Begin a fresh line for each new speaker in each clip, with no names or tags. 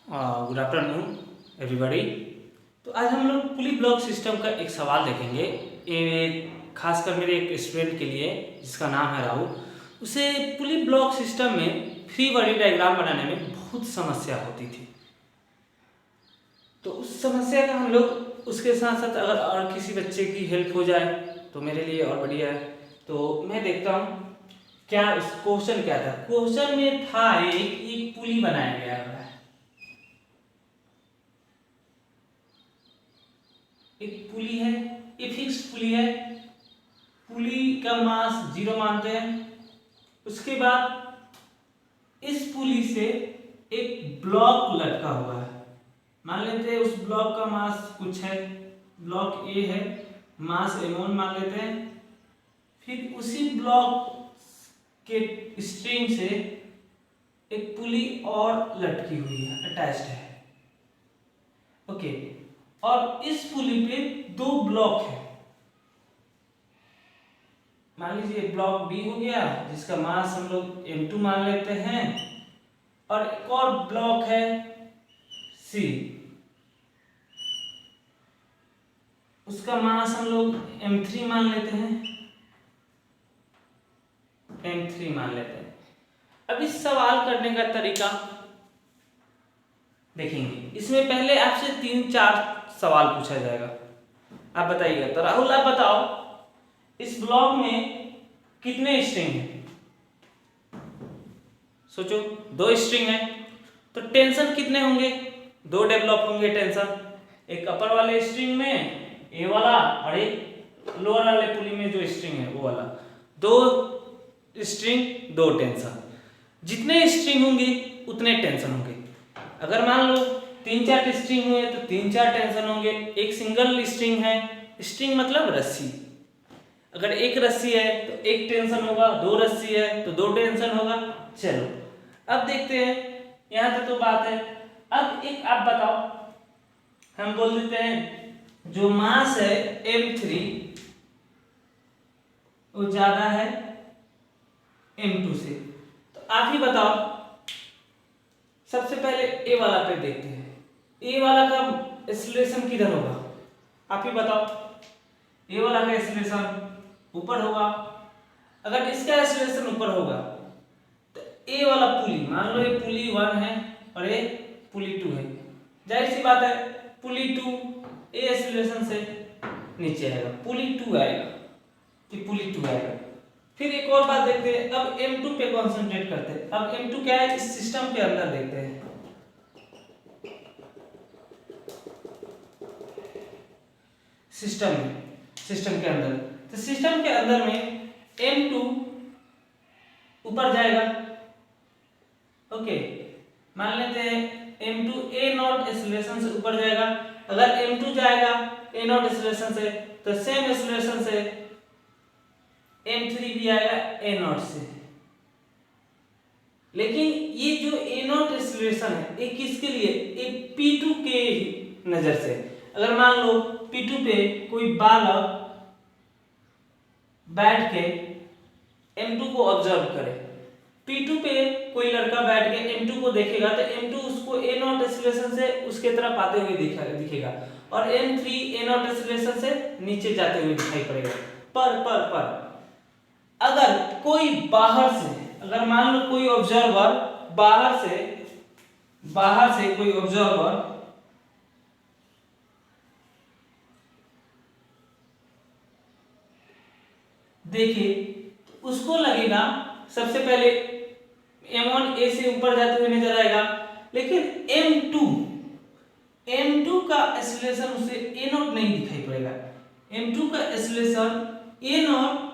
Good afternoon everybody. तो आज हम लोग पुली ब्लॉक सिस्टम का एक सवाल देखेंगे। ये खासकर मेरे एक स्टूडेंट के लिए जिसका नाम है राहुल। उसे पुली ब्लॉक सिस्टम में फ्री बॉडी डायग्राम बनाने में बहुत समस्या होती थी। तो उस समस्या का हम लोग उसके साथ साथ अगर और किसी बच्चे की हेल्प हो जाए तो मेरे लिए और बढ़िया है। तो मैं देखता हूँ क्या उस क्वेश्चन क्या था। क्वेश्चन में था एक पुली बनाया गया है। एक पुली है, ये फिक्स पुली है। पुली का मास 0 मानते हैं। उसके बाद इस पुली से एक ब्लॉक लटका हुआ है। मान लेते हैं उस ब्लॉक का मास कुछ है, ब्लॉक ए है, मास m1 मान लेते हैं। फिर उसी ब्लॉक के स्ट्रिंग से एक पुली और लटकी हुई है, अटैच्ड है। ओके, और इस पुली पे 2 ब्लॉक है। मान लीजिए ब्लॉक बी हो गया जिसका मास हम लोग m2 मान लेते हैं, और एक और ब्लॉक है सी, उसका मास हम लोग m3 मान लेते हैं, m3 मान लेते हैं। अब इस सवाल करने का तरीका देखेंगे। इसमें पहले आपसे 3-4 सवाल पूछा जाएगा। आप बताइएगा। तो राहुल आप बताओ, इस ब्लॉक में कितने स्ट्रिंग हैं? सोचो, 2 स्ट्रिंग है तो टेंशन कितने होंगे? 2 डेवलप होंगे टेंशन। एक अपर वाले स्ट्रिंग में ए वाला और एक लोअर वाले पुली में जो स्ट्रिंग है वो वाला। 2 स्ट्रिंग 2 टेंशन। जितने स्ट्रिंग होंगे उतने टेंशन होंगे। अगर मान लो 3-4 स्ट्रिंग हुए तो 3-4 टेंशन होंगे। एक सिंगल स्ट्रिंग है, स्ट्रिंग मतलब रस्सी। अगर एक रस्सी है तो एक टेंशन होगा, 2 रस्सी है तो 2 टेंशन होगा। चलो अब देखते हैं, यहां तक तो बात है। अब एक आप बताओ, हम बोल देते हैं जो मास है m3 वो ज्यादा है m2 से। तो आप ही बताओ, सबसे पहले ए वाला पे देखते हैं। ए वाला का एक्सीलरेशन किधर होगा? आप ही बताओ। ए वाला का एक्सीलरेशन ऊपर होगा। अगर इसका एक्सीलरेशन ऊपर होगा तो ए वाला पुली, मान लो ये पुली 1 है और ये पुली 2 है, जाहिर सी बात है पुली 2 ए एक्सीलरेशन से नीचे आएगा, पुली 2 आएगा, ये पुली 2 आएगा। फिर एक और बात देखते हैं। अब m2 पे कंसंट्रेट करते हैं। अब m2 क्या है इस सिस्टम के अंदर देखते हैं। सिस्टम के अंदर, तो सिस्टम के अंदर में m2 ऊपर जाएगा। ओके, मान लेते हैं m2 a0 एक्सीलरेशन से ऊपर जाएगा। अगर m2 जाएगा a0 एक्सीलरेशन से तो सेम एक्सीलरेशन से m3 भी आएगा a0 से। लेकिन ये जो a0 एक्सीलरेशन है ये किसके लिए? ये p2 के नजर से। अगर मान लो p2 पे कोई बालक बैठ के m2 को ऑब्जर्व करे, p2 पे कोई लड़का बैठ के m2 को देखेगा तो m2 उसको a0 एक्सीलरेशन से उसके तरफ आते हुए दिखेगा और m3 a0 एक्सीलरेशन से नीचे जाते हुए दिखाई पड़ेगा। पर अगर कोई बाहर से, अगर मान लो कोई ऑब्जर्वर बाहर से कोई ऑब्जर्वर देखे तो उसको लगेगा सबसे पहले m1 a से ऊपर जाते हुए नजर आएगा, लेकिन m2 का एक्सीलरेशन उसे a0 नहीं दिखाई पड़ेगा। m2 का एक्सीलरेशन a0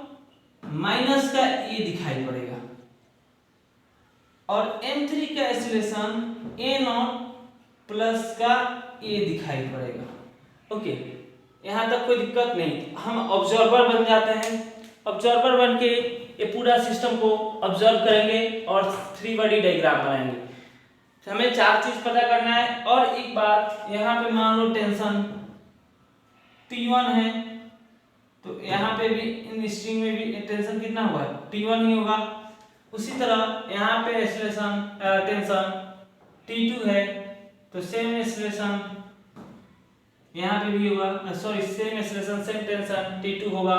माइनस का a दिखाई पड़ेगा और m3 का एक्सीलरेशन a0 प्लस का a दिखाई पड़ेगा। ओके, यहां तक कोई दिक्कत नहीं। हम ऑब्जर्वर बन जाते हैं। ऑब्जर्वर बन के ये पूरा सिस्टम को ऑब्जर्व करेंगे और 3 बॉडी डायग्राम बनाएंगे। तो हमें 4 चीज पता करना है। और एक बात, यहाँ पे मान लो टेंशन T1 है तो यहाँ पे भी इन स्ट्रिंग में भी टेंशन कितना हुआ है? T1 ही होगा। उसी तरह यहाँ पे एक्सीलरेशन टेंशन T2 है तो सेम एक्सेलरेशन यहाँ पे भी होगा, sorry same acceleration same tension T2 होगा,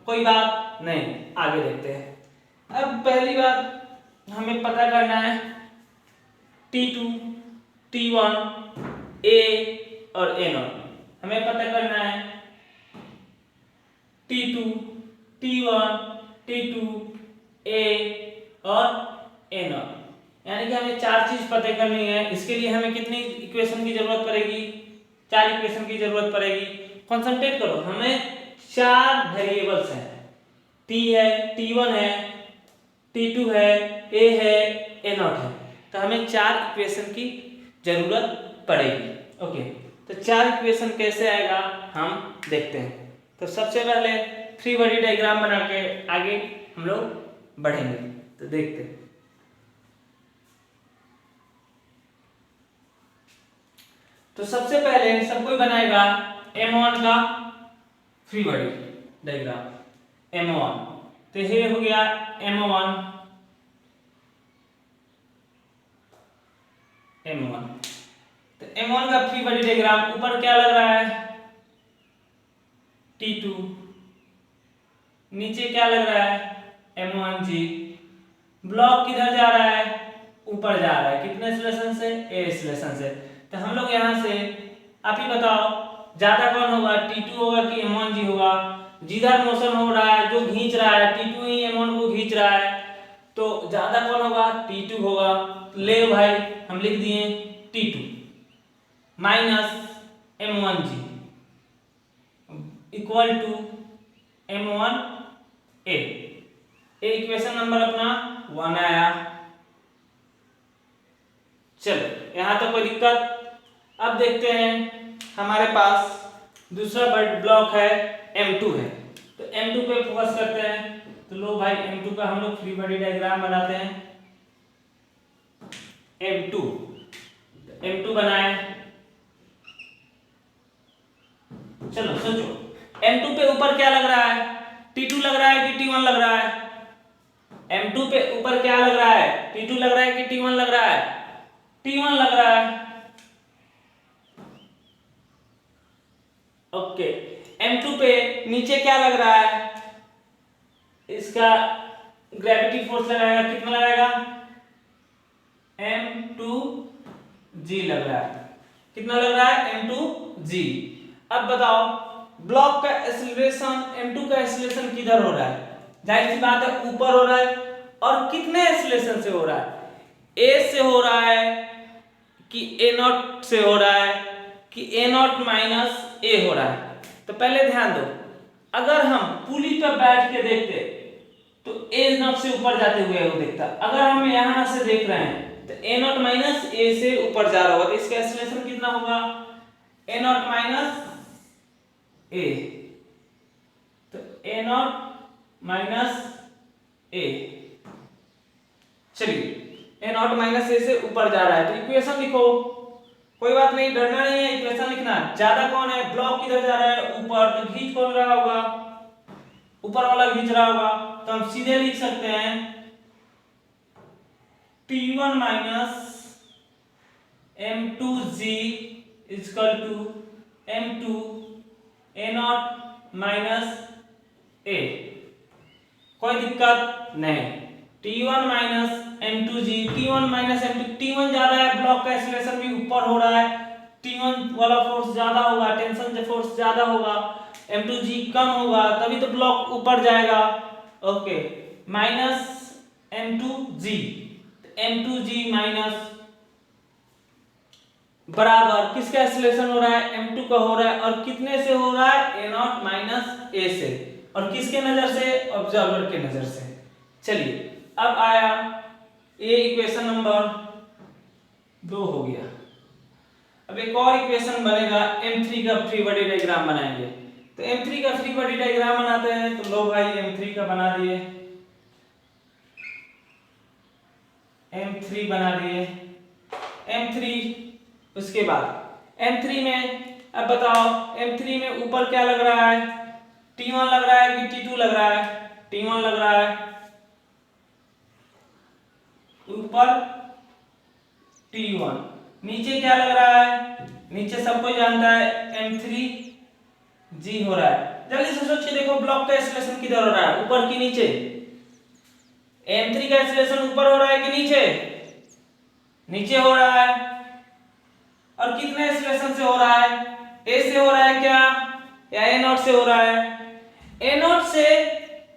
कोई बात नहीं। आगे देखते हैं। अब पहली बात हमें पता करना है T2, T1, A और A0 हमें पता करना है। T2, T1, T2, A और A0, यानी कि हमें चार चीज पता करनी है। इसके लिए हमें कितनी इक्वेशन की जरूरत पड़ेगी? चार इक्वेशन की जरूरत पड़ेगी। कंसंट्रेट करो, हमें चार वेरिएबल्स हैं, T है, T1 है, T2 है, A है, A0 है, तो हमें चार इक्वेशन की जरूरत पड़ेगी। ओके, तो चार इक्वेशन कैसे आएगा हम देखते हैं। तो सबसे पहले फ्री बॉडी डायग्राम बना के आगे हम लोग बढ़ेंगे, तो देखते हैं। तो सबसे पहले सब कोई बनाएगा M1 का फ्री बॉडी डायग्राम, M1, तो ये हो गया M1, तो M1 का फ्री बॉडी डायग्राम। ऊपर क्या लग रहा है? T2, नीचे क्या लग रहा है? M1G। ब्लॉक किधर जा रहा है? ऊपर जा रहा है, कितने एक्सेलरेशन से? A एक्सेलरेशन से। तो हम लोग यहाँ से आप ही बताओ ज्यादा कौन होगा, T2 होगा कि M1G होगा? जिधर मोशन हो रहा है, जो खींच रहा है, T2 ही M1 को खींच रहा है, तो ज्यादा कौन होगा? T2 होगा। ले भाई हम लिख दिए T2 minus M1G equal to M1A। Equation number अपना 1 आया। चलो यहां तो कोई दिक्कत। अब देखते हैं हमारे पास दूसरा ब्लॉक है M2 है, तो M2 पे फोकस करते हैं। तो लो भाई M2 का हम लोग फ्री बॉडी डायग्राम बनाते हैं। M2 बनाए। चलो सोचो M2 पे ऊपर क्या लग रहा है? T2 लग रहा है कि T1 लग रहा है? M2 पे ऊपर क्या लग रहा है? T2 लग रहा है कि T1 लग रहा है? T1 लग रहा है। ओके, M2 पे नीचे क्या लग रहा है? इसका ग्रेविटी फोर्स लगाएगा, कितना लगाएगा? M2G लग रहा है। कितना लग रहा है? M2G। अब बताओ ब्लॉक का एक्सीलरेशन, M2 का एक्सीलरेशन किधर हो रहा है? जाहिर सी बात है ऊपर हो रहा है। और कितने एक्सीलरेशन से हो रहा है? A से हो रहा है कि A0 से हो रहा है कि A0 माइनस A हो रहा है? तो पहले ध्यान दो, अगर हम पुली पर बैठ के देखते तो A0 से ऊपर जाते हुए वो दिखता। अगर हम यहां से देख रहे हैं तो A0 माइनस A से ऊपर जा रहा होगा, तो इसका एक्सीलरेशन कितना होगा? A0 माइनस A, तो A0 माइनस A। चलिए A0 माइनस A से ऊपर जा रहा है, तो इक्वेशन लिखो। कोई बात नहीं, डरना नहीं है, इक्वेशन लिखना। ज्यादा कौन है? ब्लॉक किधर जा रहा है? ऊपर, तो खींच कौन रहा होगा? ऊपर वाला खींच रहा होगा। तो हम सीधे लिख सकते हैं T1 minus M2G equal to M2 A0 minus A। कोई दिक्कत नहीं। T1 minus M2G, T1 minus M2, T1 ज्यादा है, ब्लॉक का एक्सीलरेशन भी ऊपर हो रहा है, T1 वाला फोर्स ज्यादा होगा, टेंशन से फोर्स ज्यादा होगा, M2G कम होगा, तभी तो ब्लॉक ऊपर जाएगा। Okay, minus M2G, M2G minus बराबर किसका एक्सीलरेशन हो रहा है? M2 का हो रहा है। और कितने से हो रहा है? A0 माइनस A से। और किसके नजर से? ऑब्जर्वर के नजर से। चलिए अब आया ये इक्वेशन नंबर 2 हो गया। अब एक और इक्वेशन बनेगा, M3 का फ्री बॉडी डायग्राम बनाएंगे। तो M3 का फ्री बॉडी डायग्राम बनाते हैं। तो लो भाई M3 का बना दिए, M3 बना दिए। M3 उसके बाद M3 में अब बताओ M3 में ऊपर क्या लग रहा है? T1 लग रहा है कि T2 लग रहा है? T1 लग रहा है। ऊपर T1, नीचे क्या लग रहा है, नीचे सबको जानता है M3G हो रहा है। जल्दी से सोचिए, देखो ब्लॉक का एक्सीलरेशन किधर हो रहा है, ऊपर की नीचे? M3 का एक्सीलरेशन ऊपर हो रहा है कि नीचे? नीचे हो रहा है। और कितने एक्सीलरेशन से हो रहा है? A से हो रहा है क्या, या A0 से हो रहा है? A0 से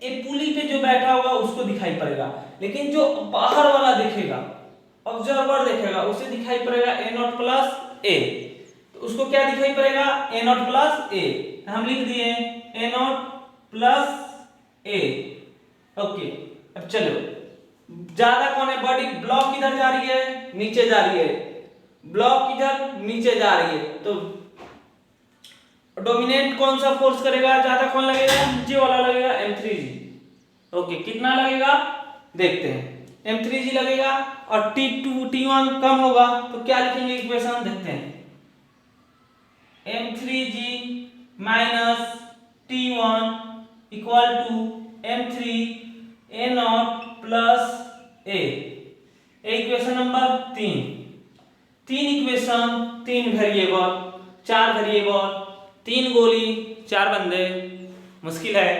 ए पुली पे जो बैठा होगा उसको दिखाई पड़ेगा, लेकिन जो बाहर वाला देखेगा, ऑब्जर्वर देखेगा, उसे दिखाई पड़ेगा A0 प्लस A। तो उसको क्या दिखाई पड़ेगा? A0 plus A। हम लिख दिए A0 प्लस A। ओके, अब चलो, ज्यादा कौन है? बॉडी ब्लॉक किधर जा रही है? नीचे जा रही है। ब्लॉक किधर? नीचे जा रही है। तो डोमिनेट कौन सा फोर्स करेगा? ज्यादा कौन लगेगा? नीचे वाला लगेगा, M3G। ओके, कितना लगेगा देखते हैं। M3G लगेगा और T2 T1 कम होगा, तो क्या लिखेंगे इक्वेशन देखते हैं। M3G minus T1 equal to M3 A0 plus A। Equation number 3। 3 equation, 3 variable, 4 variable, 3 गोली 4 बंदे, मुश्किल है।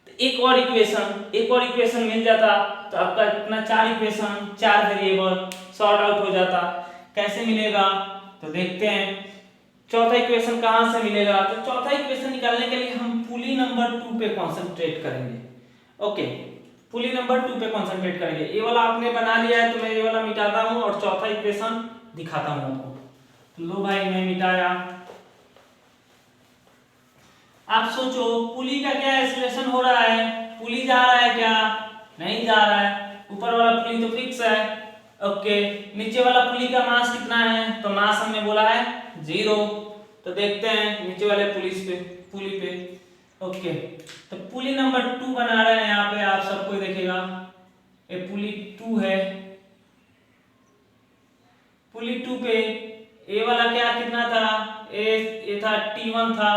तो एक और इक्वेशन मिल जाता तो आपका इतना 4 इक्वेशन 4 वेरिएबल सॉर्ट आउट हो जाता। कैसे मिलेगा तो देखते हैं। चौथा इक्वेशन कहां से मिलेगा? तो चौथा इक्वेशन निकालने के लिए हम पुली नंबर 2 पे कंसंट्रेट करेंगे। ओके, पुली नंबर 2 पे कंसंट्रेट करेंगे। ये वाला आपने बना लिया है तो मैं ये वाला मिटाता हूं और चौथा इक्वेशन दिखाता हूं आपको। तो लो भाई, मैं मिटाया। आप सोचो, पुली का क्या एक्सीलरेशन हो रहा है? पुली जा रहा है क्या? नहीं जा रहा है। ऊपर वाला पुली तो फिक्स है। ओके, नीचे वाला पुली का मास कितना है? तो मास हमने बोला है 0। तो देखते हैं नीचे वाले पुली पे। ओके, तो पुली नंबर 2 बना रहे हैं यहाँ पे, आप सबको देखेगा। ये पुली 2 है। पुली 2 पे ए वाला क्या कितना था? ए था T1 था।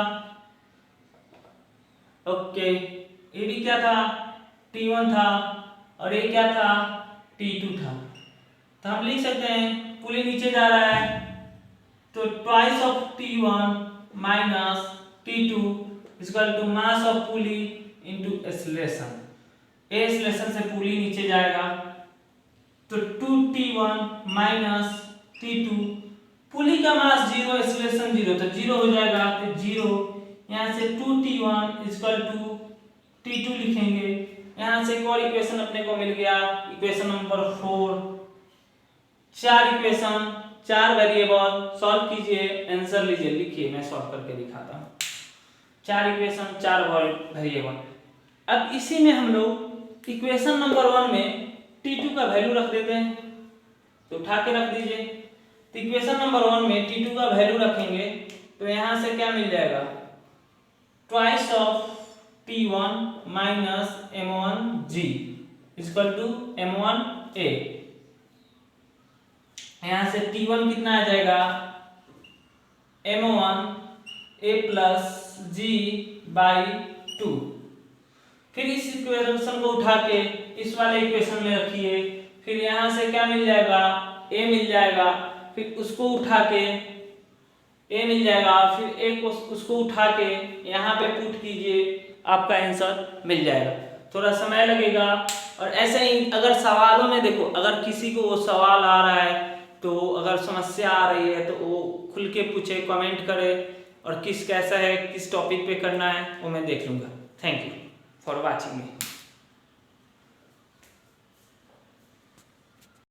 ओके, ये भी क्या था? T1 था। और ये क्या था? T2 था। तो हम लिख सकते हैं पुली नीचे जा रहा है तो twice of T1 minus T2 equal to mass of pulley into acceleration. Acceleration से पुली नीचे जाएगा तो 2T1 माइनस T2, पुली का मास 0, एक्सीलरेशन 0, तो 0 हो जाएगा। तो 0 यहाँ से 2T1 इक्वल टू T2 लिखेंगे। यहाँ से एक और इक्वेशन अपने को मिल गया, equation number 4। 4 equation 4 variable, solve कीजिए, आंसर लीजिए। लिखिए, मैं सॉल्व करके दिखाता हूँ। 4 इक्वेशन 4 वेरिएबल। अब इसी में हम लोग इक्वेशन नंबर 1 में T2 का वैल्यू रख देते हैं, तो उठा के रख दीजिए। तो इक्वेशन नंबर 1 में T2 का वैल्यू रखेंगे तो यहाँ से क्या मिल जाएगा? Twice of T1 minus M1G equal to M1A। यहाँ से T1 कितना आ जाएगा? M1A plus G by 2। फिर इस इक्वेशन को उठा के इस वाले इक्वेशन में रखिए। फिर यहाँ से क्या मिल जाएगा? A मिल जाएगा। फिर उसको उठा के A मिल जाएगा। फिर A को उसको उठा के यहाँ पे पुट कीजिए, आपका आंसर मिल जाएगा। थोड़ा समय लगेगा। और ऐसे ही अगर सवालों में देखो, अगर किसी को वो सवाल आ रहा है तो अगर समस्या आ रही है तो वो खुल के पूछे, कमेंट करे, और कैसा है, किस टॉपिक पे करना है वो मैं देख लूँगा। Thank you for watching me.